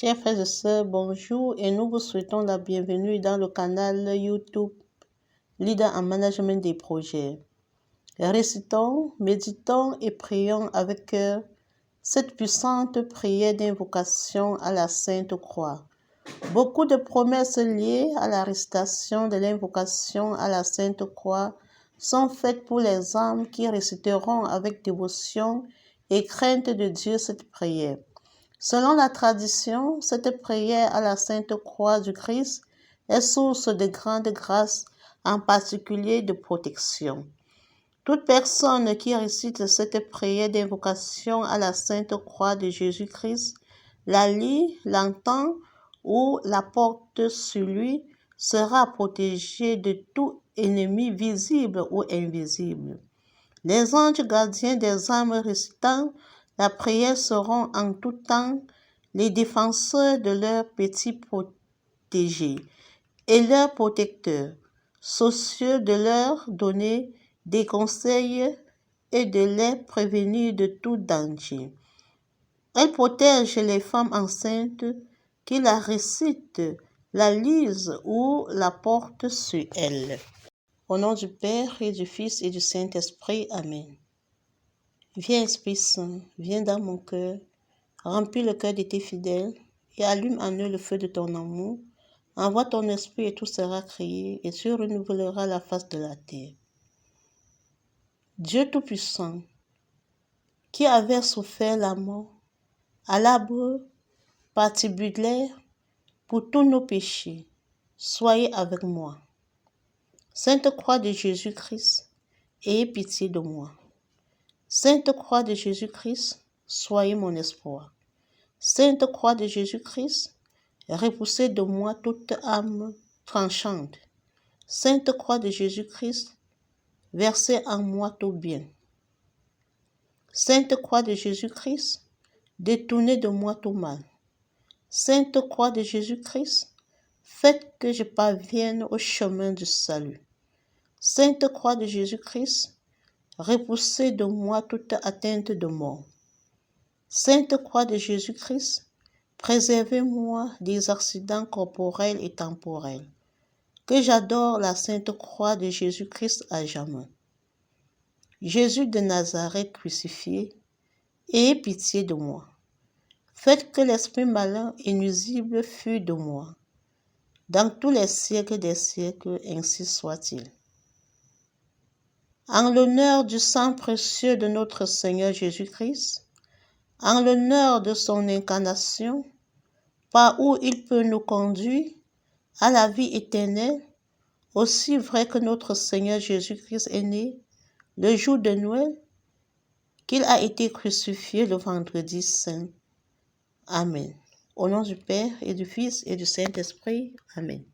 Chers frères et sœurs, bonjour et nous vous souhaitons la bienvenue dans le canal YouTube Leader en Management des projets. Récitons, méditons et prions avec cœur cette puissante prière d'invocation à la Sainte Croix. Beaucoup de promesses liées à la récitation de l'invocation à la Sainte Croix sont faites pour les âmes qui réciteront avec dévotion et crainte de Dieu cette prière. Selon la tradition, cette prière à la Sainte Croix du Christ est source de grande grâce, en particulier de protection. Toute personne qui récite cette prière d'invocation à la Sainte Croix de Jésus-Christ, la lit, l'entend ou la porte sur lui, sera protégée de tout ennemi visible ou invisible. Les anges gardiens des âmes récitant la prière seront en tout temps les défenseurs de leurs petits protégés et leurs protecteurs, soucieux de leur donner des conseils et de les prévenir de tout danger. Elle protège les femmes enceintes qui la récitent, la lisent ou la portent sur elles. Au nom du Père et du Fils et du Saint-Esprit, Amen. Viens Esprit Saint, viens dans mon cœur, remplis le cœur de tes fidèles et allume en eux le feu de ton amour. Envoie ton esprit et tout sera créé et tu renouvelleras la face de la terre. Dieu Tout-Puissant, qui avait souffert la mort à l'arbre patibulaire pour tous nos péchés, soyez avec moi. Sainte Croix de Jésus-Christ, ayez pitié de moi. Sainte Croix de Jésus-Christ, soyez mon espoir. Sainte Croix de Jésus-Christ, repoussez de moi toute âme tranchante. Sainte Croix de Jésus-Christ, versez en moi tout bien. Sainte Croix de Jésus-Christ, détournez de moi tout mal. Sainte Croix de Jésus-Christ, faites que je parvienne au chemin du salut. Sainte Croix de Jésus-Christ, repoussez de moi toute atteinte de mort. Sainte Croix de Jésus-Christ, préservez-moi des accidents corporels et temporels. Que j'adore la Sainte Croix de Jésus-Christ à jamais. Jésus de Nazareth crucifié, ayez pitié de moi. Faites que l'esprit malin et nuisible fuie de moi. Dans tous les siècles des siècles, ainsi soit-il. En l'honneur du sang précieux de notre Seigneur Jésus-Christ, en l'honneur de son incarnation, par où il peut nous conduire à la vie éternelle, aussi vrai que notre Seigneur Jésus-Christ est né le jour de Noël, qu'il a été crucifié le vendredi saint. Amen. Au nom du Père et du Fils et du Saint-Esprit. Amen.